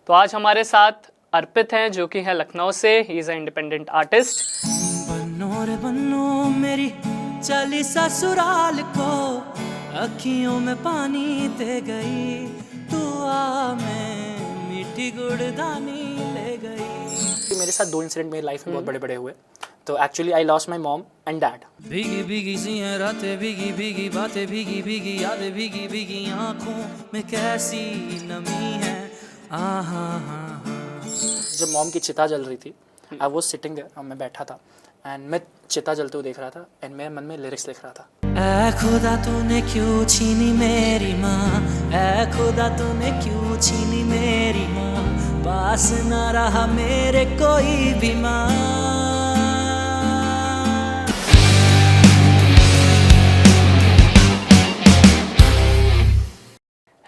तो आज हमारे साथ अर्पित हैं जो कि है लखनऊ से। He is a independent artist. बनो रे बनो मेरी चली ससुराल को, अखियों में पानी दे गई, तू आ मैं मीठी गुड़दानी ले गई। मेरे साथ 2 इंसिडेंट मेरी लाइफ में बहुत बड़े बड़े हुए। तो actually I lost my mom and dad. भीगी भीगी सी हैं रातें, भीगी भीगी बातें, भीगी भीगी यादें, भीगी भीगी आंखों में कैसी नमी है। आहा हा हा। जब मॉम की चिता जल रही थी, आई वॉज सिटिंग देयर, मैं बैठा था एंड मैं चिता जलते हुए देख रहा था एंड मेरे मन में लिरिक्स लिख रहा था। ऐ खुदा तूने क्यों छीनी मेरी माँ, ऐ खुदा तूने क्यों छीनी मेरी माँ, पास न रहा मेरे कोई भी माँ।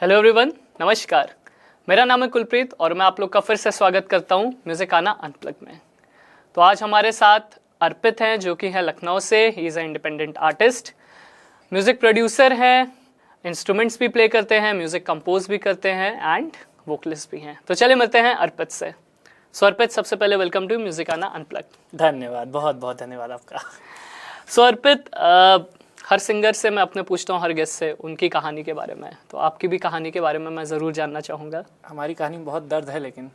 हेलो एवरीवन, नमस्कार। मेरा नाम है कुलप्रीत और मैं आप लोग का फिर से स्वागत करता हूँ म्यूजिक आना अनप्लग में। तो आज हमारे साथ अर्पित हैं जो कि है लखनऊ से। He is a independent artist, music producer हैं, इंस्ट्रूमेंट्स भी प्ले करते हैं, म्यूज़िक कंपोज भी करते हैं एंड वोकलिस्ट भी हैं। तो चलिए मिलते हैं अर्पित से। सो अर्पित, सबसे पहले वेलकम टू म्यूजिक आना अनप्लग। धन्यवाद, बहुत बहुत धन्यवाद आपका। सो अर्पित, हर सिंगर से मैं अपने पूछता हूँ, हर गेस्ट से उनकी कहानी के बारे में। तो आपकी भी कहानी के बारे में मैं ज़रूर जानना चाहूँगा। हमारी कहानी में बहुत दर्द है लेकिन।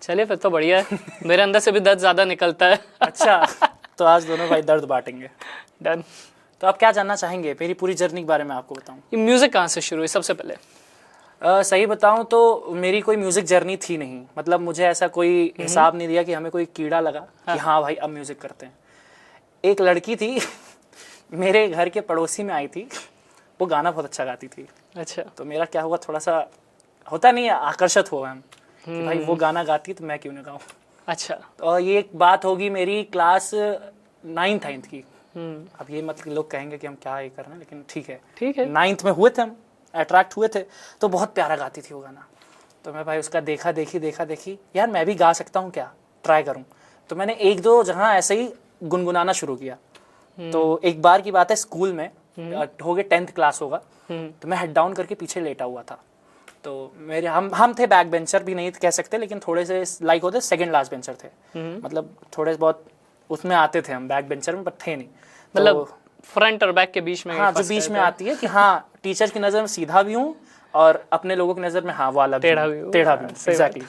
चलिए फिर तो बढ़िया है। मेरे अंदर से भी दर्द ज़्यादा निकलता है। अच्छा, तो आज दोनों भाई दर्द बांटेंगे। डन। तो आप क्या जानना चाहेंगे मेरी पूरी जर्नी के बारे में आपको बताऊं? ये म्यूज़िक कहाँ से शुरू हुई सबसे पहले? सही बताऊं तो मेरी कोई म्यूज़िक जर्नी थी नहीं। मतलब मुझे ऐसा कोई हिसाब नहीं दिया कि हमें कोई कीड़ा लगा कि हाँ भाई अब म्यूज़िक करते हैं। एक लड़की थी मेरे घर के पड़ोसी में आई थी, वो गाना बहुत अच्छा गाती थी। अच्छा। तो मेरा क्या हुआ, थोड़ा सा होता नहीं है, आकर्षित हुआ हम कि भाई वो गाना गाती तो मैं क्यों ना गाऊं। अच्छा। तो ये एक बात होगी मेरी क्लास 9th की। अब ये मतलब लोग कहेंगे कि हम क्या ये कर रहे हैं, लेकिन ठीक है, ठीक है। 9th में हुए थे हम, अट्रैक्ट हुए थे। तो बहुत प्यारा गाती थी वो गाना। तो मैं भाई उसका देखा देखी यार मैं भी गा सकता हूँ, क्या ट्राई करूँ। तो मैंने 1-2 जहाँ ऐसे ही गुनगुनाना शुरू किया। तो एक बार की बात है, स्कूल में हो गए 10th क्लास होगा, तो मैं हेड डाउन करके पीछे लेटा हुआ था। तो मेरे हम थे बैक बेंचर भी नहीं कह सकते, लेकिन थोड़े से लाइक होते सेकंड लास्ट बेंचर थे। मतलब थोड़े बहुत उसमें आते थे हम बैक बेंचर में, पर थे नहीं। मतलब फ्रंट और बैक के बीच में? हाँ, जो बीच में आती है कि हाँ टीचर की नज़र में सीधा भी हूँ और अपने लोगों की नज़र में हाँ वाला टेढ़ा भी हूँ। एग्जैक्टली।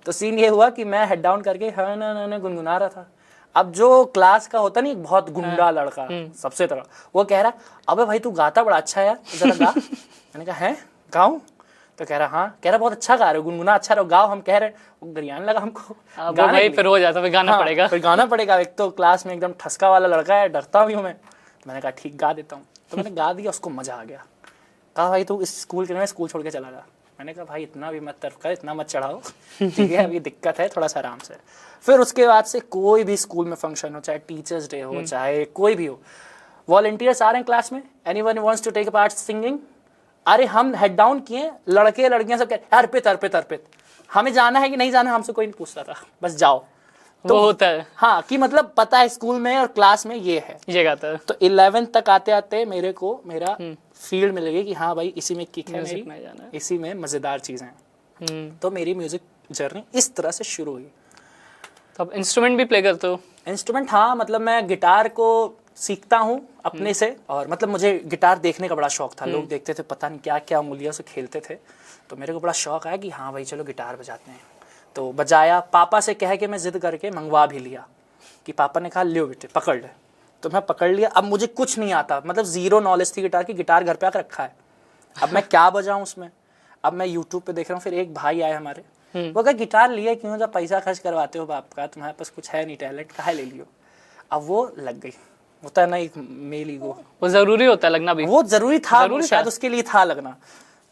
तो सीन ये हुआ कि मैं हेड डाउन करके हाँ ना गुनगुना रहा था। अब जो क्लास का होता नहीं, बहुत गुंडा लड़का सबसे तरह, वो कह रहा अबे भाई तू गाता बड़ा अच्छा है यार, जरा गा। मैंने कहा है गाऊं? तो कह रहा हाँ। कह रहा बहुत अच्छा गा रहे हो, गुनगुना अच्छा रहो, गाओ। हम कह रहे, वो गरियान लगा हमको। भाई फिर हो जाता, फिर गाना पड़ेगा। फिर गाना पड़ेगा। एक तो क्लास में एकदम ठसका वाला लड़का है, डरता भी हूँ मैं। मैंने कहा ठीक गा देता हूँ। तो मैंने गा दिया, उसको मजा आ गया। कहा भाई तू इस स्कूल के स्कूल छोड़ के चला जा। मैंने कहा भाई इतना भी मत तर्फ कर, इतना मत चढ़ाओ, ठीक है अभी दिक्कत है, थोड़ा सा आराम से। फिर उसके बाद से कोई भी स्कूल में फंक्शन हो, चाहे टीचर्स डे हो, चाहे कोई भी हो, वॉलंटियर्स आ रहे हैं क्लास में, anyone wants to take a part singing, अरे हम हेड डाउन किए, लड़के लड़कियां सब कह अर्पित हमें जाना है कि नहीं जाना, हमसे कोई नहीं पूछता था, बस जाओ। तो होता है हाँ, कि मतलब पता है स्कूल में और क्लास में ये है, ये गाता है। तो 11th तक आते आते मेरे को मेरा फील्ड मिल गई कि हाँ भाई इसी में किक है मेरी, इसी में मजेदार चीजें हैं। तो मेरी म्यूजिक जर्नी इस तरह से शुरू हुई। तो अब इंस्ट्रूमेंट भी प्ले करते हो? इंस्ट्रूमेंट हाँ, मतलब मैं गिटार को सीखता हूँ अपने से। और मतलब मुझे गिटार देखने का बड़ा शौक था। लोग देखते थे, पता नहीं क्या क्या उंगलियों से खेलते थे, तो मेरे को बड़ा शौक आया कि हाँ भाई चलो गिटार बजाते हैं। तो बजाया, पापा से कह के मैं जिद करके मंगवा भी लिया कि पापा ने कहा लियो बेटे पकड़ ले। तो मैं पकड़ लिया। अब मुझे कुछ नहीं आता, मतलब ज़ीरो नॉलेज थी गिटार की। गिटार घर पे आकर रखा है, अब मैं क्या बजाऊं उसमें। अब मैं यूट्यूब पे देख रहा हूँ। फिर एक भाई आए हमारे, वो कहा गिटार लिए क्यों, जब पैसा खर्च करवाते हो बाप का, तुम्हारे पास कुछ है नहीं टैलेंट, कहा ले लियो। अब वो लग गई, होता है ना एक मेल ईगो, वो जरूरी होता है लगना भी। वो जरूरी था, शायद उसके लिए था लगना।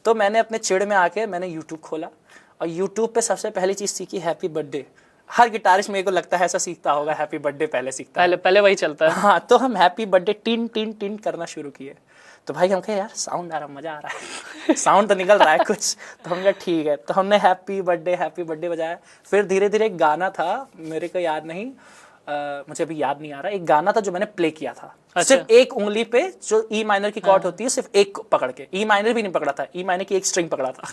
तो मैंने अपने चिड़ में आके मैंने यूट्यूब खोला और यूट्यूब पे सबसे पहली चीज़ सीखी हैप्पी बर्थडे। हर गिटारिस्ट मेरे को लगता है ऐसा सीखता होगा, हैप्पी बर्थडे पहले सीखता है। पहले वही चलता है। हाँ, तो हम happy birthday tin tin tin करना शुरू किए। तो भाई हम कहे यार साउंड आ रहा, मजा आ रहा है, साउंड तो निकल रहा है कुछ। तो हम कहा ठीक है। तो हमने हैप्पी बर्थडे बजाया। फिर धीरे धीरे एक गाना था, मेरे को याद नहीं, मुझे अभी याद नहीं आ रहा, एक गाना था जो मैंने प्ले किया था। अच्छा। सिर्फ एक उंगली पे जो ई माइनर की कॉर्ड होती है, सिर्फ एक पकड़ के, ई माइनर भी नहीं पकड़ा था, ई माइनर की एक स्ट्रिंग पकड़ा था,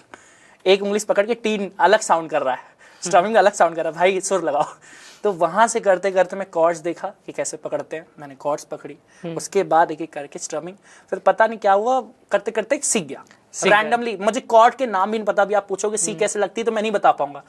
एक उंगली से पकड़ के टीन अलग साउंड कर रहा है। स्ट्रमिंग अलग साउंड कर रहा भाई, सुर लगाओ। तो वहां से करते करते मैं कॉर्ड्स देखा कि कैसे पकड़ते हैं, मैंने कॉर्ड्स पकड़ी, उसके बाद एक एक करके स्ट्रमिंग, फिर पता नहीं क्या हुआ करते करते सीख गया रैंडमली। मुझे कॉर्ड के नाम भी नहीं पता, भी आप पूछोगे सी कैसे लगती है तो मैं नहीं बता पाऊंगा।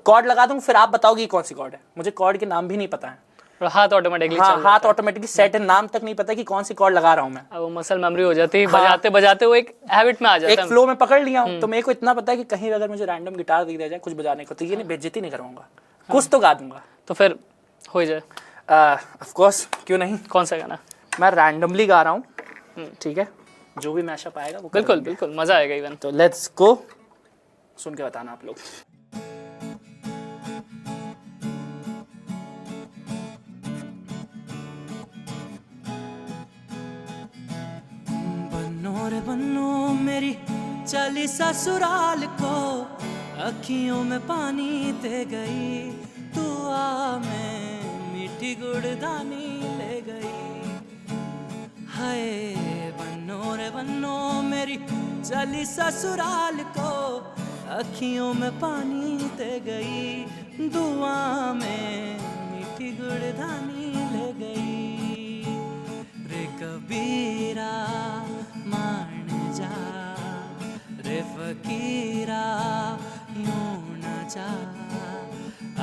कॉर्ड लगा दूंगा फिर आप बताओगे कौन सी कॉर्ड है, मुझे कॉर्ड के नाम भी नहीं पता है। और हाथ ऑटोमेटिकली हाँ, हाथ ऑटोमेटिकली सेट है, नाम तक नहीं पता कि कौन सी कॉर्ड लगा रहा हूँ मैं। वो मसल मेमोरी हो जाती है, बजाते बजाते वो एक हैबिट में आ जाता एक है। फ्लो में पकड़ लिया हूँ। तो मेरे को इतना पता है कि कहीं अगर मुझे रैंडम गिटार दे दिया जाए कुछ बजाने को तो ये नहीं, बेइज्जती नहीं करवाऊंगा, कुछ तो गा दूंगा। तो फिर हो जाए, ऑफ कोर्स, क्यों नहीं। कौन सा गाना? मैं रैंडमली गा रहा हूँ, ठीक है, जो भी मैशअप आएगा वो बिल्कुल बिल्कुल मजा आएगा इवन। तो लेट्स गो, सुन के बताना आप लोग। बन्नो रे बन्नो मेरी चली ससुराल को, अखियों में पानी दे गई, तू आ में मीठी गुड़दानी ले गई। हाय बन्नो रे बन्नो मेरी चली ससुराल को, अखियों में पानी दे गई, दुआ में मीठी गुड़दानी ले गई। रे कबीरा मान जा, रे फकीरा यूं न जा,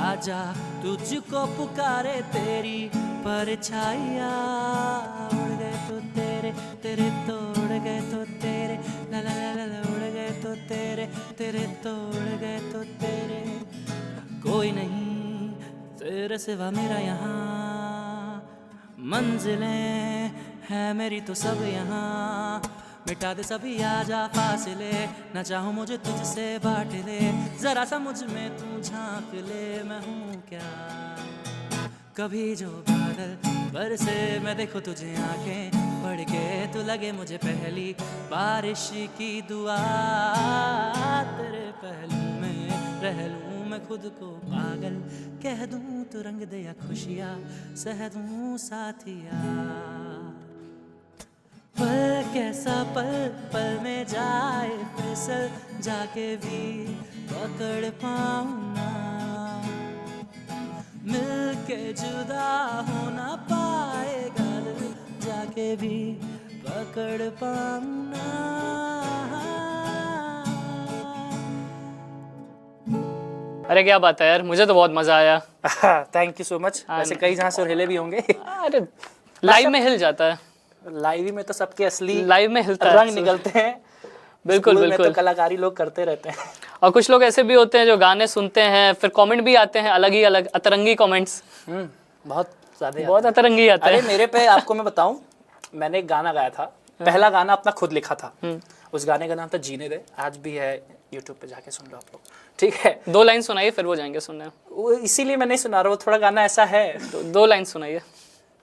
आजा तुझको पुकारे तेरी परछाइया। उड़ गए तो तेरे तेरे तोड़ गए तो तेरे, ला ला ला ला उड़ गए तो तेरे तेरे तोड़ गए तो तेरे। कोई नहीं तेरे सिवा मेरा यहाँ, मंजिलें है मेरी तो सब यहाँ। मिटा दे सभी आजा फासले, न चाहूँ मुझे तुझसे बांट ले, जरा सा मुझ में तू झांक ले, मैं हूँ क्या। कभी जो बादल बरसे मैं देखूं तुझे आंखें पढ़ के, तू लगे मुझे पहली बारिश की दुआ। तेरे पहलू में रह लूं मैं खुद को पागल, कह दूं तू रंग दे या खुशियाँ सह दूं साथिया। पल कैसा पल पल में जाए फिसल, जाके भी पकड़ पाऊं ना, मिल के जुदा हो ना पाएगा दिल, जाके भी पकड़ पाऊं ना। अरे क्या बात है यार, मुझे तो बहुत मजा आया। Thank you so much. वैसे कई जहाँ से हिले भी होंगे। अरे लाइव में हिल जाता है, लाइव में तो सबके असली लाइव में हिलता रंग है, निकलते हैं। बिल्कुल स्कूल में बिल्कुल। तो कलाकारी लोग करते रहते हैं। और कुछ लोग ऐसे भी होते हैं जो गाने सुनते हैं फिर कमेंट भी आते हैं, अलग ही अलग अतरंगी कमेंट्स, बहुत ज्यादा बहुत अतरंगी आते अरे हैं। मेरे पे आपको मैं बताऊं, मैंने एक गाना गाया था, पहला गाना अपना खुद लिखा था। उस गाने का नाम था जीने दे, आज भी है यूट्यूब पे, जाके सुन लो आप लोग, ठीक है। 2 लाइन सुनाइए फिर वो जाएंगे सुनने। वो इसीलिए मैं नहीं सुना रहा, वो थोड़ा गाना ऐसा है। 2 लाइन सुनाइए।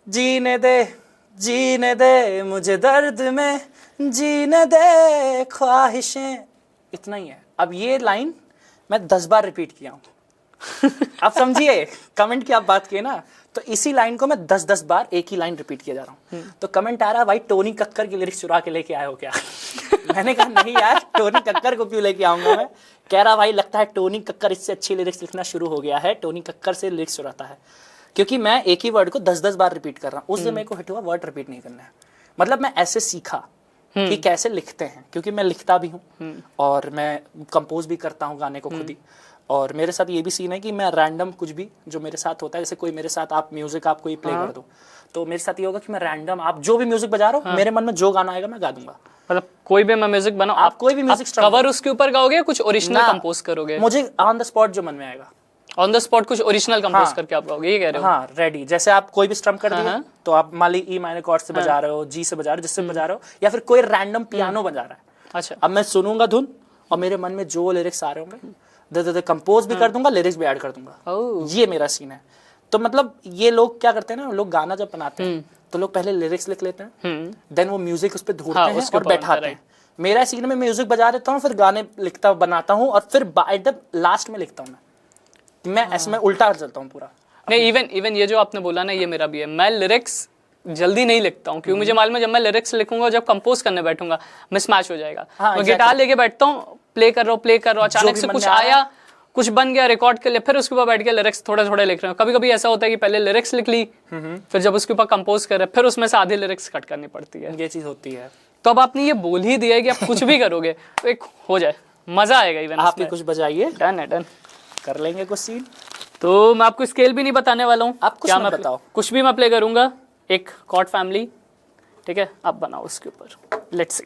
जीने दे मुझे दर्द में, जीने दे ख्वाहिशें, इतना ही है। अब ये लाइन मैं 10 बार रिपीट किया हूँ। आप समझिए, कमेंट की आप बात किए ना, तो इसी लाइन को मैं 10-10 बार एक ही लाइन रिपीट किया जा रहा हूँ। तो कमेंट आ रहा है भाई टोनी कक्कर की लिरिक्स चुरा के लेके आए हो क्या? मैंने कहा नहीं यार, टोनी कक्कर को क्यों लेके आऊंगा मैं। कह रहा भाई लगता है टोनी कक्कर इससे अच्छी लिरिक्स लिखना शुरू हो गया है, टोनी कक्कर से लिरिक्स चुराता है। क्योंकि मैं एक ही वर्ड को 10-10 बार रिपीट कर रहा हूँ। उस दिन मेरे को हिट हुआ वर्ड रिपीट नहीं करना है। मतलब मैं ऐसे सीखा कि कैसे लिखते हैं, क्योंकि मैं लिखता भी हूँ और मैं कंपोज भी करता हूँ गाने को खुद ही। और मेरे साथ ये भी सीन है कि मैं रैंडम कुछ भी जो मेरे साथ होता है, जैसे कोई मेरे साथ आप म्यूजिक आप कोई प्ले कर दो, तो मेरे साथ ये होगा कि मैं रैंडम आप जो भी म्यूजिक बजा रहा हो, मेरे मन में जो गाना आएगा मैं गा दूंगा। मतलब कोई भी मैं म्यूजिक बनाऊं, आप कोई भी म्यूजिक कवर उसके ऊपर गाओगे, कुछ ओरिजिनल ना, कंपोज करोगे? मुझे ऑन द स्पॉट जो मन में आएगा, ऑन द स्पॉट कुछ ओरिजिनल कंपोज हाँ। करके आप गाओगे, ये कह रहे हो? हाँ रेडी। जैसे आप कोई भी स्ट्रम कर दिए, हाँ। तो आप मान ली ई माइनर कॉर्ड से बजा रहे हो, जी से बजा रहे हो, जिससे बजा रहे हो, या फिर कोई रैंडम पियानो बजा रहा है। अच्छा, अब मैं सुनूंगा धुन और मेरे मन में जो लिरिक्स आ रहे होंगे दे कंपोज भी कर दूंगा, लिरिक्स भी ऐड कर दूंगा। ओह। ये मेरा सीन है। तो मतलब ये लोग क्या करते हैं ना, लोग गाना जब बनाते हैं तो लोग पहले लिरिक्स लिख लेते हैं, देन वो म्यूजिक उस पर ढूंढते हाँ, हैं उसके और ऊपर बैठाते बनता है, हैं। मेरा सीन में म्यूजिक बजा देता हूँ, फिर गाने लिखता बनाता हूँ, और फिर बाय द लास्ट में लिखता हूँ मैं ऐसे में उल्टा कर चलता हूँ पूरा। नहीं, इवन ये जो आपने बोला ना, ये मेरा भी है। मैं लिरिक्स जल्दी नहीं लिखता हूँ, क्योंकि मुझे मालूम है जब मैं लिरिक्स लिखूंगा, जब कंपोज करने बैठूंगा, मिसमैच हो जाएगा। हाँ, मैं गिटार लेके बैठता हूँ, प्ले कर रहा हूँ, अचानक भी से मन कुछ में आ रहा आया, कुछ बन गया, रिकॉर्ड कर लिया, फिर उसके ऊपर बैठ के लिरिक्स थोड़े थोड़े लिख रहे हो। कभी कभी ऐसा होता है कि पहले लिरिक्स लिख ली, फिर जब उसके ऊपर कंपोज कर रहे फिर उसमें से आधी लिरिक्स कट करनी पड़ती है। ये चीज होती है। तो अब आपने ये बोल ही दिया है कि आप कुछ भी करोगे तो एक हो जाए, मजा आएगा। इवन आप भी कुछ बजाइए, डन है, डन कर लेंगे कुछ सीन। तो मैं आपको स्केल भी नहीं बताने वाला हूँ, आप कुछ मत बताओ। कुछ भी मैं प्ले करूंगा। एक कॉर्ड फैमिली, ठीक है, आप बनाओ उसके ऊपर। Let's see.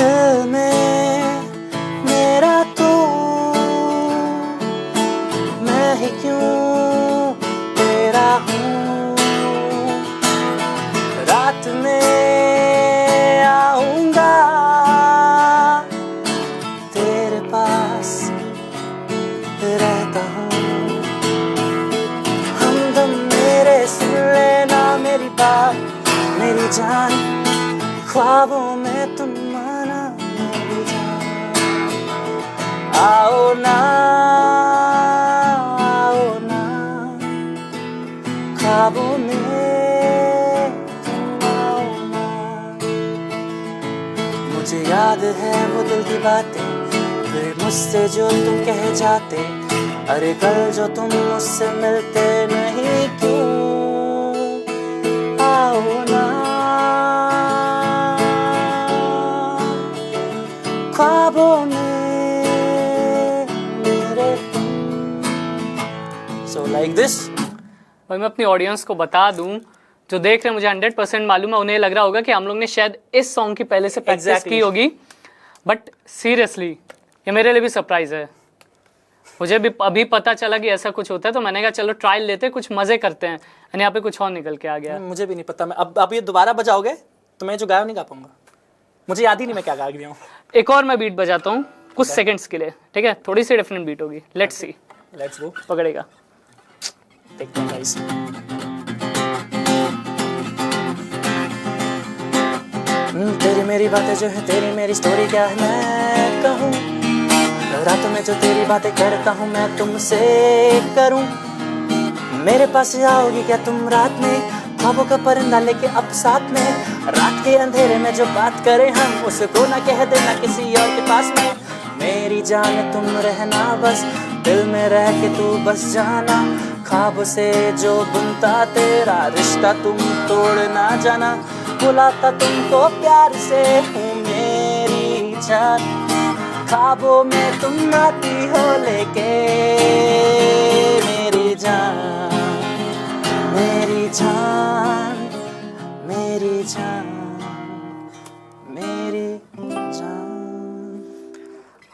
दिल में मेरा तू, मैं ही क्यों तेरा हूँ। रात में आऊंगा तेरे पास रहता हूँ। हमदम मेरे सुन लेना मेरी बात मेरी जान, ख्वाबों में तुम आना मेरी जान। आओ ना ख्वाबों में तुम आओ ना। मुझे याद है वो दिल की बातें, फिर मुझसे जो तुम कह जाते। अरे कल जो तुम मुझसे मिलते नहीं क्यों। आओ ना ख्वाबों में मेरे। So like this। भाई मैं अपनी ऑडियंस को बता दूं, जो देख रहे हैं, मुझे 100% मालूम है उन्हें लग रहा होगा कि हम लोग ने शायद इस सॉन्ग की पहले से प्रैक्टिस की होगी, बट सीरियसली ये मेरे लिए भी सरप्राइज है। मुझे भी अभी पता चला कि ऐसा कुछ होता है, तो मैंने कहा चलो ट्रायल लेते हैं, कुछ मजे करते हैं। और यहाँ पे कुछ और निकल के आ गया। मुझे भी नहीं पता, मैं अब ये दोबारा बजाओगे तो मैं जो गाया नहीं गा पाऊंगा। मुझे याद ही नहीं मैं क्या गा गया हूँ। एक और मैं बीट बजाता हूँ कुछ सेकंड्स के लिए, ठीक है, थोड़ी सी डिफरेंट बीट होगी। Let's see. Let's go. पकड़ेगा, देखते हैं गाइस। तेरी मेरी बातें जो है, तेरी मेरी स्टोरी क्या है मैं कहूँ। रातों में जो तेरी बातें करता हूँ मैं तुमसे करूँ। मेरे पास आओगी क्या तुम रात में, ख्वाबों का परिंदा लेके अब साथ में। रात के अंधेरे में जो बात करें हम, उसको ना कह देना किसी और के पास में। मेरी जान तुम रहना बस, दिल में रह के तू बस जाना। ख्वाब से जो बुनता तेरा रिश्ता तुम तोड़ ना जाना। बुलाता तुमको प्यार से हूँ मेरी जान, ख्वाबों में तुम आती हो लेके मेरी जान। मेरी जान मेरी जान मेरी जान।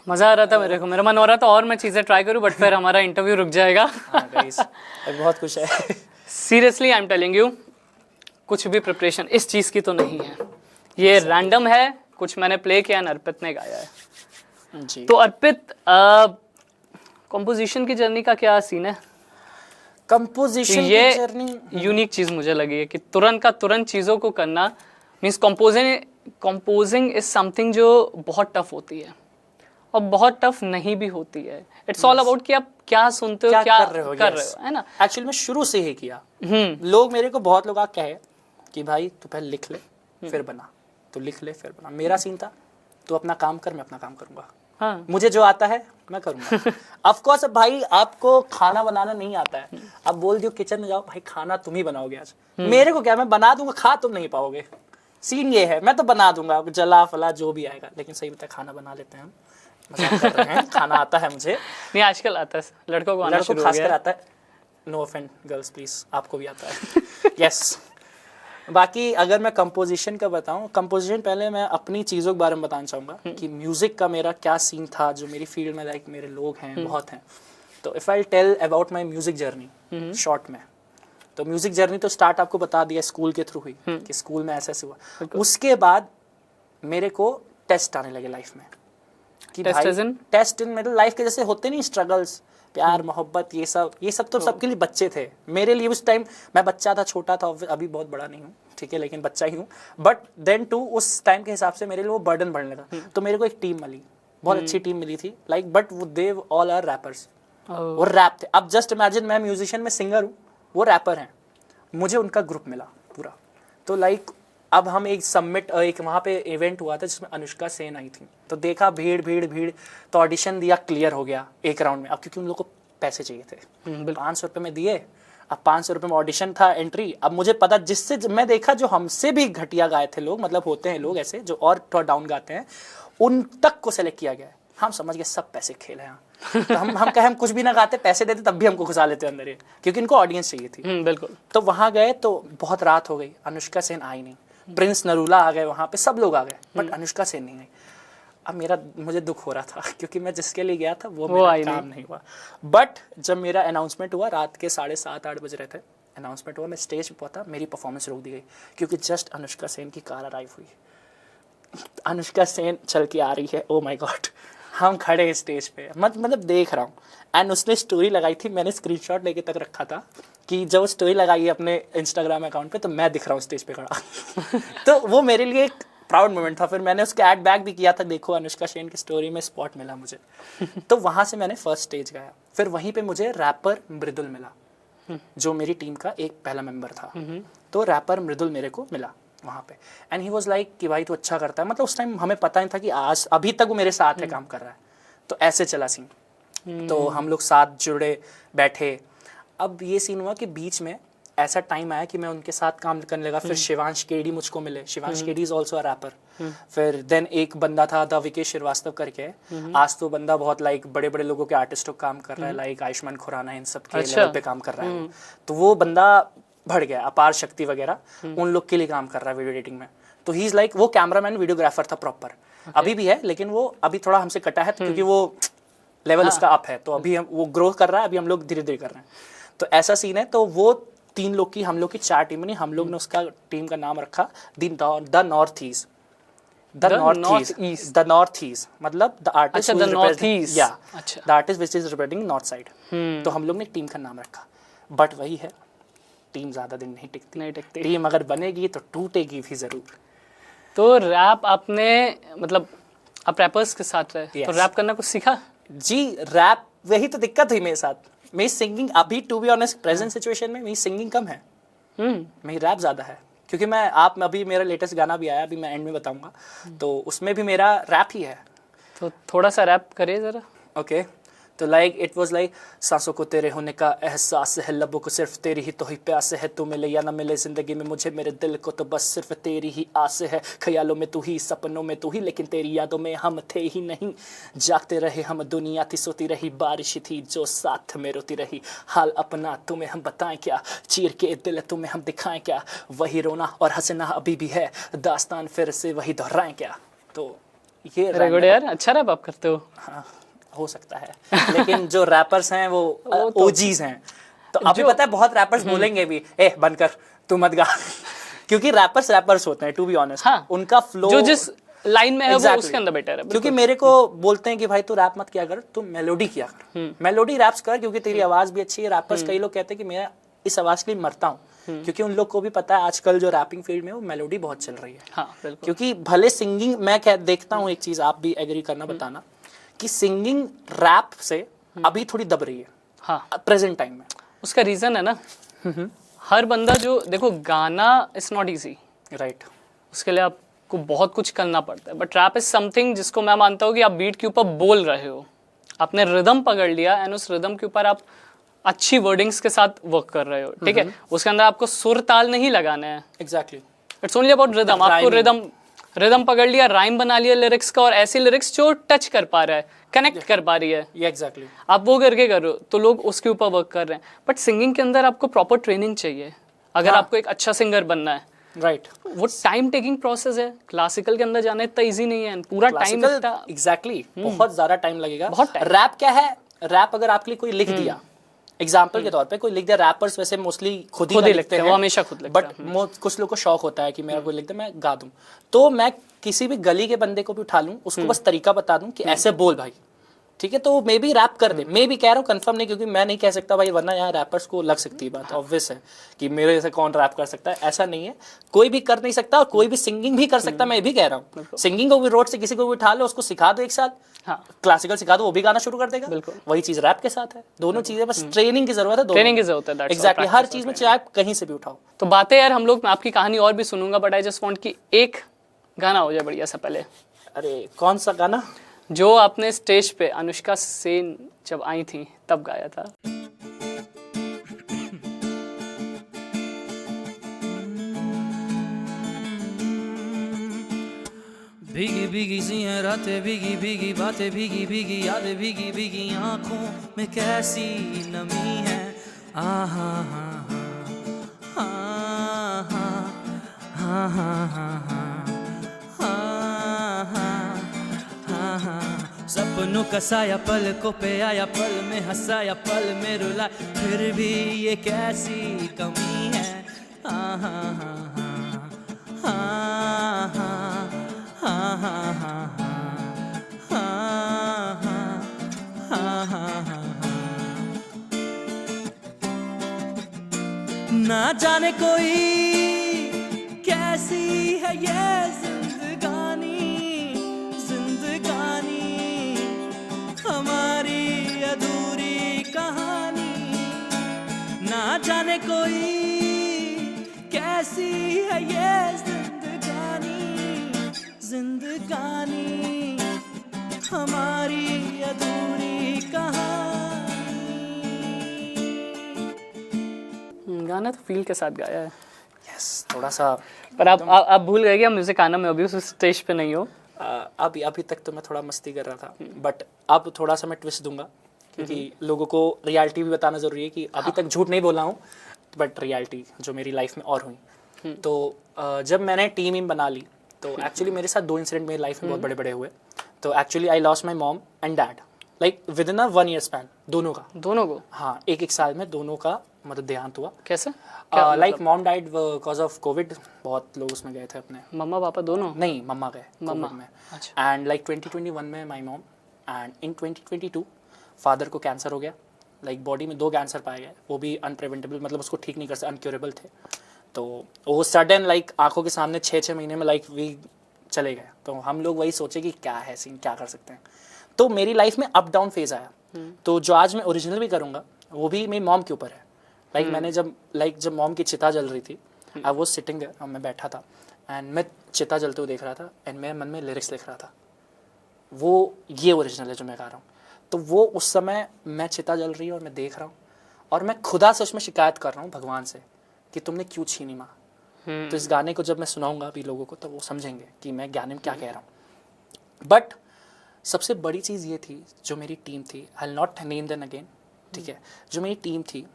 मजा आ रहा था मेरे को, मेरा मन हो रहा था और मैं चीजें ट्राई करूं, बट फिर हमारा इंटरव्यू रुक जाएगा। हाँ गाइस, बहुत कुछ है। Seriously I am telling you, कुछ भी प्रिपरेशन इस चीज की तो नहीं है, ये रैंडम है। कुछ मैंने प्ले किया, अर्पित ने गाया है जी। तो अर्पित, कंपोजिशन की जर्नी का क्या सीन है? कंपोजिशन ये की जर्नी यूनिक चीज मुझे लगी है कि तुरंत का तुरंत चीजों को करना मीन्स कंपोजिंग इज समथिंग जो बहुत टफ होती है और बहुत टफ नहीं भी होती है। इट्स ऑल अबाउट कि आप क्या सुनते हो, क्या कर रहे हो, है ना। एक्चुअली मैं शुरू से ही किया। लोग मेरे को बहुत लोग कहे कि भाई तू पहले लिख ले फिर बना, तो लिख ले फिर बना। मेरा सीन था तू अपना काम कर, मैं अपना काम करूंगा। हाँ। मुझे जो आता है मैं करूंगा। ऑफ कोर्स भाई आपको खाना बनाना नहीं आता है, आप बोल दियो किचन में जाओ भाई खाना तुम ही बनाओगे आज। मेरे को क्या, मैं बना दूंगा, खा तुम नहीं पाओगे। सीन ये है, मैं तो बना दूंगा जला फला जो भी आएगा, लेकिन सही बता खाना बना लेते हैं हम, मजाक कर रहे हैं। खाना आता है मुझे, नहीं आजकल आता है लड़कों को, आना लड़कों शुरू हो खासकर गया। आता है। नो ऑफेंड गर्ल्स प्लीज, आपको भी आता है। यस। बाकी अगर मैं कंपोजिशन का बताऊं, कंपोजिशन पहले मैं अपनी चीज़ों के बारे में बताना चाहूँगा कि म्यूज़िक का मेरा क्या सीन था। जो मेरी फील्ड में लाइक मेरे लोग हैं बहुत हैं, तो if I tell about my music journey short में, तो म्यूज़िक जर्नी तो स्टार्ट आपको बता दिया स्कूल के थ्रू हुई कि स्कूल में ऐसा ऐसे हुआ। उसके बाद मेरे को टेस्ट आने लगे लाइफ में कि टेस्ट इन मेरे लाइफ के जैसे होते नहीं स्ट्रगल्स, प्यार मोहब्बत, ये सब तो सबके लिए बच्चे थे। मेरे लिए उस टाइम मैं बच्चा था, छोटा था, अभी बहुत बड़ा नहीं हूँ, ठीक है, लेकिन बच्चा ही हूँ। बट देन टू उस टाइम के हिसाब से मेरे लिए वो बर्डन बढ़ने था। तो मेरे को एक टीम मिली, बहुत अच्छी टीम मिली थी लाइक, बट वो दे ऑल आर रैपर्स। वो रैप थे। अब जस्ट इमेजिन मैं म्यूजिशियन में सिंगर हूँ, वो रैपर हैं। मुझे उनका ग्रुप मिला पूरा। तो लाइक अब हम एक सबमिट, एक वहाँ पे इवेंट हुआ था जिसमें अनुष्का सेन आई थी, तो देखा भीड़ भीड़ भीड़, तो ऑडिशन दिया, क्लियर हो गया एक राउंड में। अब क्योंकि उन लोगों को पैसे चाहिए थे, 500 रुपये में दिए। अब 500 रुपये में ऑडिशन था, एंट्री। अब मुझे पता, जिससे मैं देखा जो हमसे भी घटिया गाए थे लोग, मतलब होते हैं लोग ऐसे जो और थोड़ा डाउन गाते हैं, उन तक को सेलेक्ट किया गया है। हम समझ गए सब पैसे खेल हैं। तो हम कहे हम कुछ भी ना गाते, पैसे देते तब भी हमको घुसा लेते अंदर ये, क्योंकि इनको ऑडियंस चाहिए थी। बिल्कुल। तो वहाँ गए तो बहुत रात हो गई, अनुष्का सेन आई नहीं। प्रिंस नरूला आ गए वहाँ पे, सब लोग आ गए, बट अनुष्का सेन नहीं आई। अब मुझे दुख हो रहा था क्योंकि मैं जिसके लिए गया था वो मेरा काम नहीं हुआ। बट जब मेरा अनाउंसमेंट हुआ, रात के 7:30-8 बज रहे थे, अनाउंसमेंट हुआ, मैं स्टेज पे पहुंचा, मेरी परफॉर्मेंस रोक दी गई क्योंकि जस्ट अनुष्का सेन की कार अराइव हुई। अनुष्का सेन चल के आ रही है, ओ माय गॉड। हम खड़े स्टेज पे, मतलब देख रहा हूँ, एंड उसने स्टोरी लगाई थी, मैंने स्क्रीनशॉट लेके तक रखा था कि जब स्टोरी लगाई है अपने इंस्टाग्राम अकाउंट पे, तो मैं दिख रहा हूँ स्टेज पे खड़ा। तो वो मेरे लिए एक प्राउड मोमेंट था। फिर मैंने उसके ऐड बैक भी किया था, देखो अनुष्का सेन की स्टोरी में स्पॉट मिला मुझे। तो वहाँ से मैंने फर्स्ट स्टेज गाया। फिर वहीं पे मुझे रैपर मृदुल मिला, जो मेरी टीम का एक पहला मेंबर था। तो रैपर मृदुल मेरे को मिला वहाँ पे, एंड ही वाज लाइक कि भाई तू अच्छा करता है। मतलब उस टाइम हमें पता नहीं था कि आज अभी तक वो मेरे साथ है, काम कर रहा है। तो ऐसे चला सीन। तो हम लोग साथ जुड़े, बैठे। अब ये सीन हुआ कि बीच में ऐसा टाइम आया कि मैं उनके साथ काम करने लगा। फिर शिवांश केडी मुझको मिले। Shivansh KD is also a rapper. फिर देन एक बंदा था द विकेश श्रीवास्तव करके। आज तो बंदा बहुत लाइक बड़े बड़े लोगों के आर्टिस्टों का काम कर रहा है, लाइक आयुष्मान खुराना, इन सब के लेवल पे काम कर रहा है। तो वो बंदा बढ़ गया, अपार शक्ति वगैरह उन लोग के लिए काम कर रहा है वीडियो एडिटिंग में। तो ही इज लाइक, वो कैमरामैन वीडियोग्राफर था प्रॉपर, अभी भी है, लेकिन वो अभी थोड़ा हमसे कटा है क्योंकि वो लेवल उसका अप है। तो अभी हम वो ग्रो कर रहा है, अभी हम लोग धीरे धीरे कर रहे हैं। तो ऐसा सीन है। तो वो 3 लोग की, हम लोग की 4 टीम बनी। हम लोग ने उसका टीम का नाम रखा the north east. The north east मतलब the artist the artist which is representing north side. तो हम लोग ने टीम का नाम रखा। बट वही है, टीम ज्यादा दिन नहीं टिकती। टीम अगर बनेगी तो टूटेगी भी जरूर। तो रैप आपने, मतलब आप रैपर्स के साथ रहे, तो रैप करना कुछ सीखा? जी, रैप, वही तो दिक्कत हुई मेरे साथ। मेरी सिंगिंग अभी, to be honest, present situation में मेरी सिंगिंग कम है, मेरी रैप ज्यादा है। क्योंकि मैं अभी मेरा लेटेस्ट गाना भी आया, अभी मैं एंड में बताऊंगा, तो उसमें भी मेरा रैप ही है। तो थोड़ा सा रैप करिए जरा। ओके। तो लाइक इट वाज लाइक, सांसों को तेरे होने का एहसास है, लबों को सिर्फ तेरी ही तो ही प्यास है, तू मिले या ना मिले जिंदगी में मुझे, मेरे दिल को तो बस सिर्फ तेरी ही आस है। ख्यालों में तू ही, सपनों में तू ही, लेकिन तेरी यादों में हम थे ही नहीं। जागते रहे हम, दुनिया थी सोती रही, बारिश थी जो साथ में रोती रही। हाल अपना तुम्हें हम बताएं क्या, चीर के दिल तुम्हें हम दिखाएं क्या, वही रोना और हंसना अभी भी है, दास्तान फिर से वही दोहराएं क्या। तो ये यार अच्छा रैप आप करते हो। हाँ, हो सकता है, लेकिन जो रैपर्स हैं वो ओजीज हैं। तो अभी पता है बहुत रैपर्स बोलेंगे भी, ए बंद कर, तू मत गा। क्योंकि रैपर्स होते हैं, टू बी ऑनेस्ट। हाँ, उनका फ्लो जो जिस लाइन में है वो उसके अंदर बेटर है। क्योंकि मेरे को बोलते हैं कि भाई तू रैप मत किया कर, तू मेलोडी किया कर, मेलोडी रैप्स कर, क्योंकि तेरी आवाज भी अच्छी है। रैपर्स कई लोग कहते हैं कि मैं इस आवाज के लिए मरता हूँ, क्योंकि उन लोग को भी पता है आजकल जो रैपिंग फील्ड में वो मेलोडी बहुत चल रही है। हाँ, क्योंकि भले सिंगिंग, मैं देखता हूँ एक चीज, आप भी एग्री करना, बताना कि सिंगिंग रैप से अभी थोड़ी दब रही है। हाँ, प्रेजेंट टाइम में। उसका रीजन है ना, हर बंदा जो, देखो गाना इज नॉट इजी, राइट, उसके लिए आपको बहुत कुछ करना पड़ता है। बट रैप इज समथिंग जिसको मैं मानता हूँ कि आप बीट के ऊपर बोल रहे हो, आपने रिदम पकड़ लिया एंड उस रिदम के ऊपर आप अच्छी वर्डिंग्स के साथ वर्क कर रहे हो, ठीक है। उसके अंदर आपको सुर ताल नहीं लगाना है। Exactly, it's only about rhythm. आपको रिदम पकड़ लिया, राइम बना लिया लिरिक्स का, और ऐसी लिरिक्स जो टच कर पा रहा है, कनेक्ट कर पा रही है। एग्जैक्टली, आप वो करके करो तो लोग उसके ऊपर वर्क कर रहे हैं। बट सिंगिंग के अंदर आपको प्रॉपर ट्रेनिंग चाहिए अगर आपको एक अच्छा सिंगर बनना है। राइट, वो टाइम टेकिंग प्रोसेस है। क्लासिकल के अंदर जाना इतना इजी नहीं है, पूरा टाइम लगता। एग्जैक्टली, बहुत ज्यादा टाइम लगेगा। बहुत रैप क्या है, रैप अगर आपके लिए कोई लिख दिया, एग्जाम्पल के तौर पे कोई लिख दिया, रैपर्स वैसे मोस्टली खुद ही लिखते हैं, वो हमेशा खुद लिखते हैं। बट कुछ लोग को शौक होता है कि मेरा कोई लिख दे, मैं गा दूं। तो मैं किसी भी गली के बंदे को भी उठा लूं, उसको बस तरीका बता दूं कि ऐसे बोल भाई, ठीक है, तो मे बी रैप कर दे, मे बी कह रहा हूँ, कंफर्म नहीं, क्योंकि मैं नहीं कह सकता भाई, वरना यहाँ रैपर्स को लग सकती है बात, ऑब्वियस है कि मेरे जैसे कौन रैप कर सकता है, ऐसा नहीं है, कोई भी कर नहीं सकता और कोई भी सिंगिंग भी कर सकता, मैं भी कह रहा हूँ। सिंगिंग को भी रोड से किसी को भी उठा लो, उसको सिखा दो एक साल, हाँ, क्लासिकल सिखा दो, वो भी गाना शुरू कर देगा। बिल्कुल। वही चीज रैप के साथ है, दोनों चीजें, बस ट्रेनिंग की जरूरत है, ट्रेनिंग की जरूरत है, that's all, exactly, her practice चीज में होता है। चाहे आप कहीं से भी उठाओ। तो बातें यार हम लोग, मैं आपकी कहानी और भी सुनूंगा, बट आई जस्ट वांट कि एक गाना हो जाए बढ़िया सा पहले, अरे कौन सा गाना? जो आपने स्टेज पे अनुष्का सेन जब आई थी तब गाया था। भीगी भीगी सी हैं रातें, भीगी भीगी बातें, भीगी भीगी यादें, भीगी भीगी आंखों में कैसी नमी है। आहा हा हा हा हा हा हा हा। सपनों का साया पलकों पे आया, पल में हंसाया, पल में रुला, फिर भी ये कैसी कमी है। आहा हा हा हा ना जाने कोई कैसी है ये जिंदगानी, जिंदगानी हमारी अधूरी कहानी। ना जाने कोई कैसी है ये जिंदगानी, जिंदगानी हमारी अधूरी कहानी। गाना तो फील के साथ गाया है, यस, थोड़ा सा, पर आप भूल गए कि आप म्यूजिक आना में अभी उस स्टेज पे नहीं हो। अभी तक तो मैं थोड़ा मस्ती कर रहा था, बट अब थोड़ा सा मैं ट्विस्ट दूंगा, क्योंकि लोगों को रियलिटी भी बताना जरूरी है कि अभी तक झूठ नहीं बोला हूँ, बट रियलिटी जो मेरी लाइफ में और हुई। तो जब मैंने टीम बना ली, तो एक्चुअली मेरे साथ 2 इंसिडेंट मेरी लाइफ में बहुत बड़े बड़े हुए। तो actually I lost my mom and dad, like with in a 1 year span, दोनों को। हाँ, एक साल में दोनों का मतलब देहांत हुआ। कैसे? Like mom died because of Covid, बहुत लोग उसमें गए थे अपने। मम्मा पापा दोनों? नहीं, मम्मा गए मम्मा में। अच्छा। एंड लाइक 2021 में my mom, and in 2022 father को कैंसर हो गया। लाइक बॉडी में 2 कैंसर पाए गए, वो भी अनप्रिवेंटेबल, मतलब उसको ठीक नहीं कर सकते, अनक्योरेबल थे। तो वो सडन लाइक आंखों के सामने 6 महीने में लाइक वी चले गए। तो हम लोग वही सोचे कि क्या है सीन, क्या कर सकते हैं। तो मेरी लाइफ में अप डाउन फेज आया। तो जो आज मैं ओरिजिनल भी करूँगा वो भी मेरी मॉम के ऊपर है। लाइक मैंने जब मॉम की चिता जल रही थी, आई वॉज सिटिंग देयर, मैं बैठा था एंड मैं चिता जलते हुए देख रहा था एंड मेरे मन में लिरिक्स लिख रहा था। वो ये ओरिजिनल है जो मैं गा रहा हूँ। तो वो उस समय मैं चिता जल रही है और मैं देख रहा हूँ और मैं खुदा से उसमें शिकायत कर रहा हूँ भगवान से कि तुमने क्यों छीनी माँ। तो इस गाने को जब मैं सुनाऊंगा अभी लोगों को, तो वो समझेंगे कि मैं गाने में क्या कह रहा हूँ। बट सबसे बड़ी चीज़ ये थी, जो मेरी टीम थी, I will not name them again, ठीक है, जो मेरी टीम थी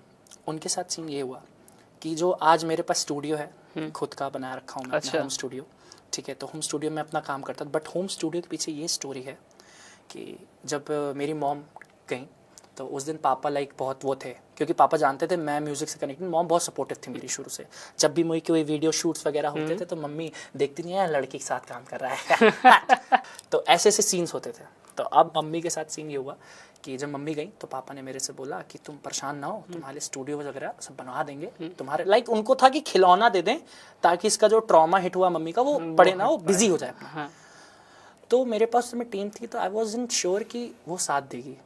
उनके साथ सीन ये हुआ कि जो आज मेरे पास स्टूडियो है, खुद का बना रखा हूँ मैं, अच्छा। होम स्टूडियो, ठीक है। तो होम स्टूडियो में अपना काम करता था, बट होम स्टूडियो के पीछे ये स्टोरी है कि जब मेरी मॉम गई तो उस दिन पापा लाइक बहुत वो थे, क्योंकि पापा जानते थे मैं म्यूज़िक से कनेक्टेड। मॉम बहुत सपोर्टिव थी मेरी शुरू से। जब भी मुझे कोई वीडियो शूट्स वगैरह होते थे तो मम्मी देखती नहीं है लड़की के साथ काम कर रहा है तो ऐसे ऐसे सीन्स होते थे। तो अब मम्मी के साथ सीन ये हुआ कि जब मम्मी गई तो पापा ने मेरे से बोला कि तुम परेशान ना हो, तुम्हारे स्टूडियो वगैरह सब बनवा देंगे तुम्हारे। लाइक उनको था कि खिलौना दे दें ताकि इसका जो ट्रॉमा हिट हुआ मम्मी का वो पड़े ना, वो बिजी हो जाए अपना। तो मेरे पास में टीम थी, तो आई वॉज इन श्योर कि वो साथ देगी।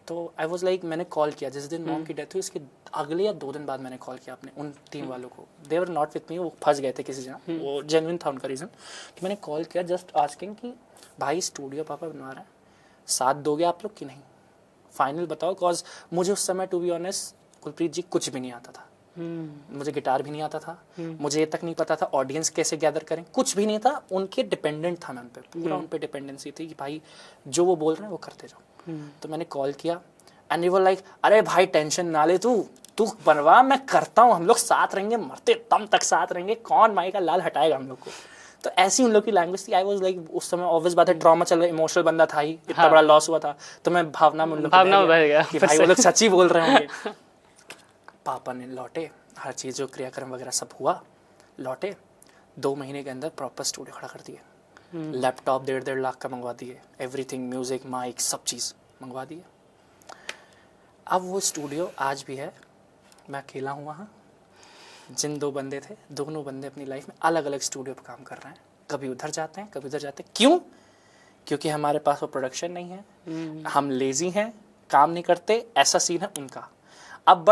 तो आई वॉज लाइक, मैंने कॉल किया जिस दिन मॉम की डेथ हुई, उसके अगले या 2 दिन बाद मैंने कॉल किया अपने उन टीम वालों को। दे वर नॉट विथ मी, वो फंस गए थे किसी जगह, वो जेन्युइन था उनका रीज़न। तो मैंने कॉल किया जस्ट आस्किंग कि भाई स्टूडियो पापा बनवा रहे हैं, साथ दोगे आप लोग कि नहीं, फाइनल बताओ। बिकॉज मुझे उस समय टू बी ऑनेस्ट कुलप्रीत जी कुछ भी नहीं आता था। मुझे गिटार भी नहीं आता था, मुझे ये तक नहीं पता था ऑडियंस कैसे गैदर करें, कुछ भी नहीं था। उनके डिपेंडेंट था मैं उन पर, पूरा उन पर डिपेंडेंसी थी कि भाई जो वो बोल रहे हैं वो करते जाओ। तो मैंने कॉल किया एंड यू वर लाइक, अरे भाई टेंशन ना ले, तू बनवा, मैं करता हूँ, हम लोग साथ रहेंगे, मरते दम तक साथ रहेंगे, कौन माई का लाल हटाएगा हम लोग को। तो ऐसी उन लोग की लैंग्वेज थी। आई वाज लाइक, उस समय ऑब्वियस बात है, ट्रॉमा चल रहा है, इमोशनल बंदा था ही, इतना बड़ा लॉस हुआ था, तो मैं भावना में उन लोग भावना में बह गया कि भाई वो लोग सच्ची बोल रहे होंगे। पापा ने लौटे, हर चीज़ जो क्रियाक्रम वगैरह सब हुआ, लौटे 2 महीने के अंदर प्रॉपर स्टूडियो खड़ा कर दिए। लैपटॉप 1.5 लाख का मंगवा दिए, एवरीथिंग, म्यूजिक, माइक, सब चीज़ मंगवा दिए। अब वो स्टूडियो आज भी है, मैं अकेला हूँ वहाँ। जिन 2 बंदे थे, दोनों बंदे अपनी लाइफ में अलग अलग स्टूडियो पर काम कर रहे हैं। कभी उधर जाते हैं, कभी उधर जाते हैं। क्यों? क्योंकि हमारे पास वो प्रोडक्शन नहीं है, हम लेज़ी हैं, काम नहीं करते, ऐसा सीन है उनका। अब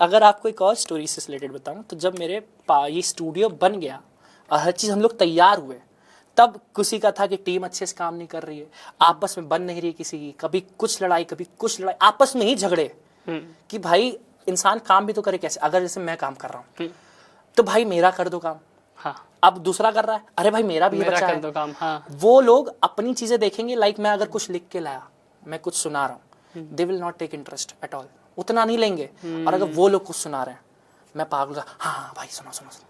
अगर आपको एक और स्टोरी से रिलेटेड बताऊँ, तो जब मेरे ये स्टूडियो बन गया और हर चीज़ हम लोग तैयार हुए, तब किसी का था कि टीम अच्छे से काम नहीं कर रही है, आपस में बन नहीं रही किसी की, कभी कुछ लड़ाई, आपस में ही झगड़े कि भाई इंसान काम भी तो करे कैसे। अगर जैसे मैं काम कर रहा हूँ तो भाई मेरा कर दो काम, हाँ। अब दूसरा कर रहा है, अरे भाई मेरा भी बचा कर है, दो काम, हाँ। वो लोग अपनी चीजें देखेंगे। लाइक मैं अगर कुछ लिख के लाया, मैं कुछ सुना रहा हूँ, they will not take interest at all, उतना नहीं लेंगे। और अगर वो लोग कुछ सुना रहे हैं, मैं पागल का, हाँ भाई सुनो सुनो सुनो।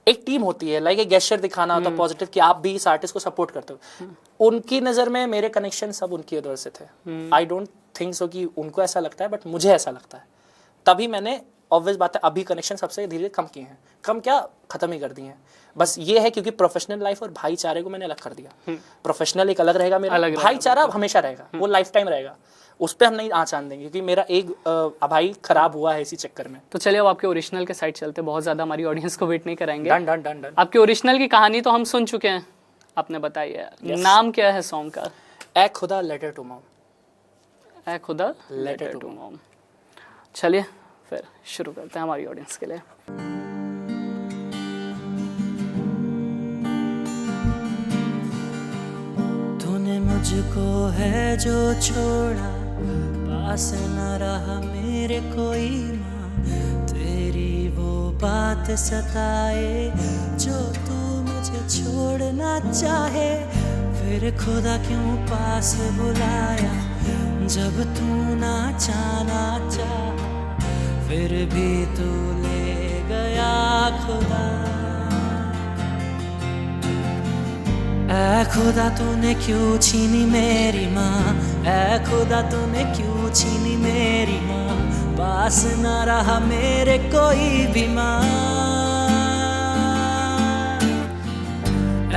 एक टीम होती है, लाइक एक गेस्चर दिखाना होता है पॉजिटिव कि आप भी इस आर्टिस्ट को सपोर्ट करते हो। उनकी नज़र में मेरे कनेक्शन सब उनकी वजह से थे। आई डोंट थिंक सो कि उनको ऐसा लगता है, बट मुझे ऐसा लगता है। तभी मैंने ऑब्वियस बात है अभी कनेक्शन सबसे धीरे कम किए हैं, कम क्या खत्म ही कर दिए हैं। बस ये है क्योंकि प्रोफेशनल लाइफ और भाईचारे को मैंने अलग कर दिया। प्रोफेशनल एक अलग रहेगा मेरा, भाईचारा हमेशा रहेगा, वो लाइफ टाइम रहेगा, उस पर हम नहीं आँचान देंगे क्योंकि मेरा एक भाई खराब हुआ है इसी चक्कर में। तो चलिए अब आपके ओरिजिनल के साइड चलते, बहुत ज़्यादा हमारी ऑडियंस को वेट नहीं कराएंगे। Done done done done. आपके ओरिजिनल की कहानी तो हम सुन चुके हैं, आपने बताई है। नाम क्या है सॉन्ग का? ए खुदा लेटर टू मॉम। ए खुदा लेटर टू मॉम। चलिए फिर शुरू करते हैं हमारी ऑडियंस के लिए। तूने मुझको है जो छोड़ा, पास न रहा मेरे कोई माँ, तेरी वो बात सताए जो तू मुझे छोड़ना चाहे। फिर खुदा क्यों पास बुलाया जब तू ना चाहा, फिर भी तू ले गया खुदा। ऐ खुदा तूने क्यों छीनी मेरी माँ, ऐ खुदा तूने क्यों छीनी मेरी माँ, पास न रहा मेरे कोई भी माँ।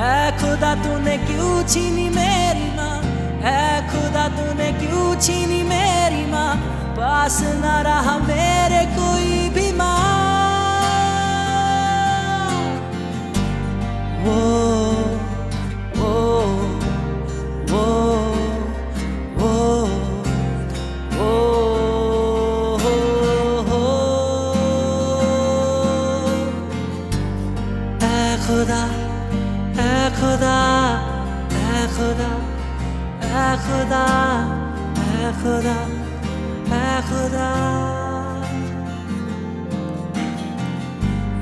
ऐ खुदा तूने क्यों छीनी मेरी माँ, ऐ खुदा तूने क्यों छीनी मेरी माँ, पास न रहा मेरे कोई भी माँ। वो खुदा ऐ खुदा ऐ खुदा ऐ खुदा ऐ खुदा ऐ खुदा।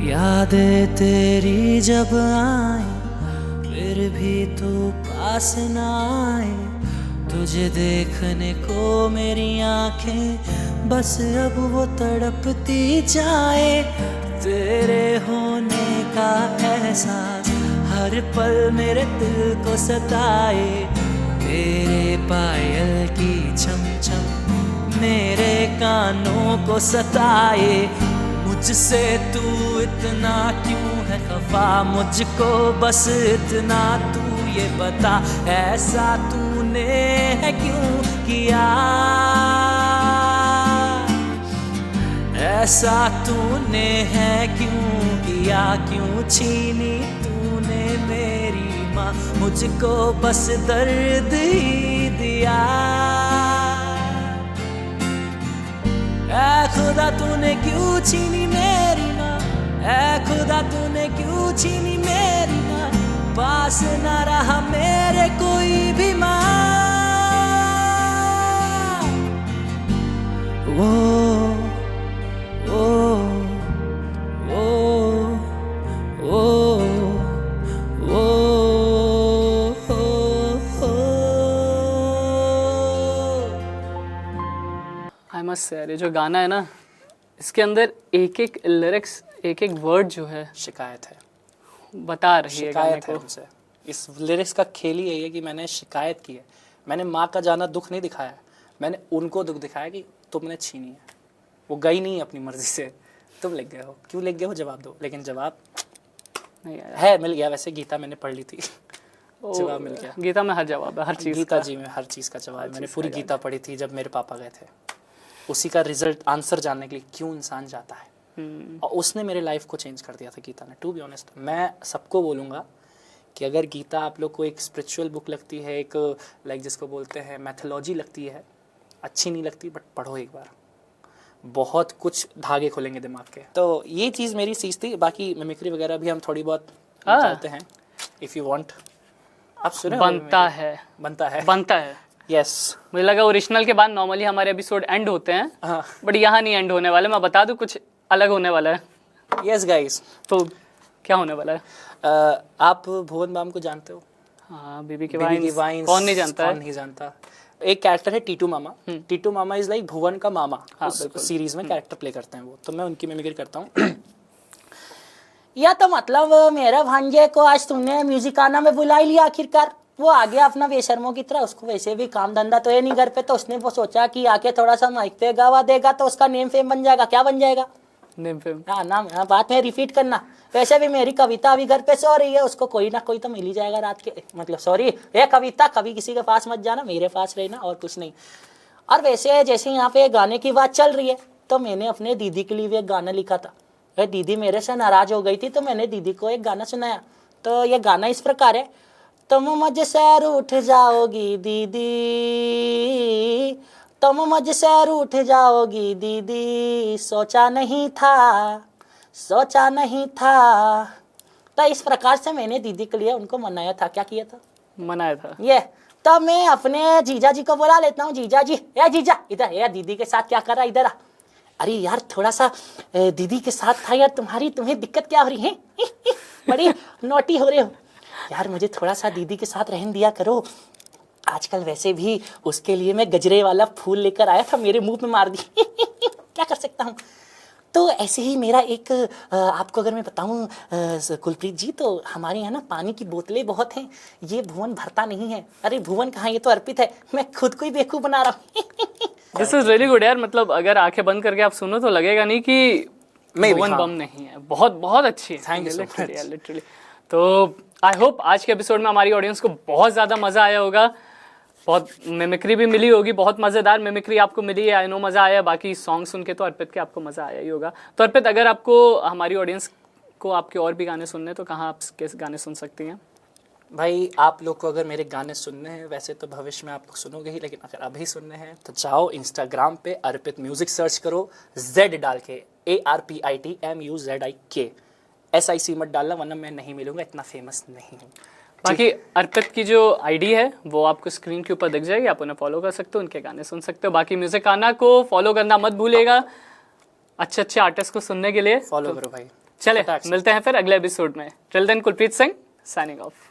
यादें तेरी जब आए फिर भी तू पास न आए, तुझे देखने को मेरी आंखें बस अब वो तड़पती जाए। तेरे होने का एहसास हर पल मेरे दिल को सताए, तेरे पायल की छम छम मेरे कानों को सताए। मुझसे तू इतना क्यों है खफा, मुझको बस इतना तू ये बता, ऐसा तूने है क्यों किया, ऐसा तूने है क्यों किया, क्यों छीनी तूने मेरी माँ, मुझको बस दर्द ही दिया। ऐ खुदा तूने क्यों छीनी मेरी माँ, ऐ खुदा तूने क्यों छीनी मेरी माँ, पास न रहा मेरे कोई भी माँ। आई मस्ट से ये जो गाना है ना, इसके अंदर एक एक लिरिक्स, एक एक वर्ड जो है शिकायत है, बता रही है गाने शिकायत है को। उनसे। इस लिरिक्स का खेल ही यही है कि मैंने शिकायत की है, मैंने माँ का जाना दुख नहीं दिखाया, मैंने उनको दुख दिखाया कि तुमने छीनी है, वो गई नहीं अपनी मर्जी से, तुम लिख गए हो, क्यों लिख गए हो जवाब दो। लेकिन जवाब नहीं आया। है, मिल गया। वैसे गीता मैंने पढ़ ली थी। जवाब मिल गया। गीता में हर जवाब है, हर चीज़ गीता का। जी में हर चीज़ का जवाब है। मैंने पूरी गीता पढ़ी थी जब मेरे पापा गए थे, उसी का रिजल्ट आंसर जानने के लिए क्यों इंसान जाता है, और उसने मेरे लाइफ को चेंज कर दिया था गीता ने। टू बी ऑनेस्ट, मैं सबको बोलूँगा कि अगर गीता आप लोग को एक स्पिरिचुअल बुक लगती है, एक लाइक जिसको बोलते हैं मैथोलॉजी लगती है, अच्छी नहीं लगती, बट पढ़ो एक बार, बहुत कुछ धागे खुलेंगे दिमाग के। तो ये चीज़ मेरी सीख थी। बाकी मिमिक्री वगैरह भी हम थोड़ी बहुत निकालते हैं, इफ़ यू वांट। आप सुने हो बनता mimicry? है, बनता है, बनता है। यस। मुझे लगा ओरिजिनल के बाद नॉर्मली हमारे एपिसोड एंड होते हैं, हाँ, बट यहाँ नहीं एंड होने वाले। मैं बता दूं, कुछ अलग होने वाला है। Yes guys. तो क्या होने वाला है? आप भुवन बाम को जानते हो? हाँ, बीबी की बीबी की वाइन्स, वाइन्स, कौन नहीं जानता कौन है? नहीं जानता। एक कैरेक्टर है टीटू मामा। टीटू मामा इज लाइक भुवन का मामा। हाँ, उस बिल्कुल। सीरीज में कैरेक्टर प्ले करते हैं वो, तो मैं उनकी मिमिक्री करता हूँ। या तो मतलब मेरे भांजे को आज तुमने म्यूजिकाना में बुला ही लिया आखिरकार। वो आ गया अपना बेशर्मों की तरह, उसको वैसे भी काम धंधा तो है नहीं घर पे, तो उसने वो सोचा कि आके थोड़ा सा माइक पे गावा देगा तो उसका नेम फेम बन जाएगा। क्या बन जाएगा? Name fame. हाँ नाम, हाँ, बात में रिपीट करना। वैसे भी मेरी कविता अभी घर पे सो रही है, उसको कोई ना कोई तो मिल ही जाएगा रात के, मतलब सॉरी ये कविता कभी किसी के पास मत जाना, मेरे पास रहना और कुछ नहीं। और वैसे जैसे यहाँ पे गाने की बात चल रही है, तो मैंने अपने दीदी के लिए भी एक गाना लिखा था। वह दीदी मेरे से नाराज हो गई थी, तो मैंने दीदी को एक गाना सुनाया। तो ये गाना इस प्रकार है। तुम मुझसे रूठ जाओगी दीदी, तुम मुझसे रूठ जाओगी दीदी, सोचा नहीं था, सोचा नहीं था। तो इस प्रकार से मैंने दीदी के लिए उनको मनाया था। क्या किया था? मनाया था। ये तो मैं अपने जीजा जी को बुला लेता हूँ। जीजा जी, ए जीजा इधर, ये दीदी के साथ क्या कर रहा है, इधर आ। अरे यार थोड़ा सा दीदी के साथ था यार, तुम्हें दिक्कत क्या हो रही है? बड़ी नोटी हो रहे हो यार, मुझे थोड़ा सा दीदी के साथ रहने दिया करो। आजकल वैसे भी उसके लिए मैं गजरे वाला फूल लेकर आया था, मेरे मुंह में मार दी। क्या कर सकता हूँ। तो ऐसे ही मेरा एक आपको अगर मैं बताऊं कुलप्रीत जी, तो हमारे यहाँ ना पानी की बोतलें बहुत हैं, ये भुवन भरता नहीं है। अरे भुवन कहाँ, ये तो अर्पित है, मैं खुद को ही बेवकूफ़ बना रहा हूँ। दिस इज रियली गुड यार। मतलब अगर आंखें बंद करके आप सुनो तो लगेगा नहीं कि भुवन बम नहीं है। बहुत बहुत अच्छी है। Thank you so much. Literally. तो आई होप आज के एपिसोड में हमारी ऑडियंस को बहुत ज़्यादा मज़ा आया होगा, बहुत मिमिक्री भी मिली होगी, बहुत मज़ेदार मिमिक्री आपको मिली है। आई नो मज़ा आया। बाकी सॉन्ग सुन के तो अर्पित के आपको मज़ा आया ही होगा। तो अर्पित, अगर आपको हमारी ऑडियंस को आपके और भी गाने सुनने, तो कहाँ आप किस गाने सुन सकती हैं? भाई आप लोग को अगर मेरे गाने सुनने हैं, वैसे तो भविष्य में आप लोग सुनोगे ही, लेकिन अगर अभी सुनने हैं तो जाओ इंस्टाग्राम पे अर्पित म्यूजिक सर्च करो, Z डाल के, ARPITMUZIK, SIC मत डालना वरना मैं नहीं मिलूंगा, इतना फेमस नहीं हूँ। बाकी अर्पित की जो आईडी है वो आपको स्क्रीन के ऊपर दिख जाएगी, आप उन्हें फॉलो कर सकते हो, उनके गाने सुन सकते हो। बाकी म्यूजिकाना को फॉलो करना मत भूलिएगा अच्छे अच्छे आर्टिस्ट को सुनने के लिए। फॉलो करो भाई। चले मिलते हैं फिर अगले एपिसोड में। Till then, Kulpreet Singh signing of.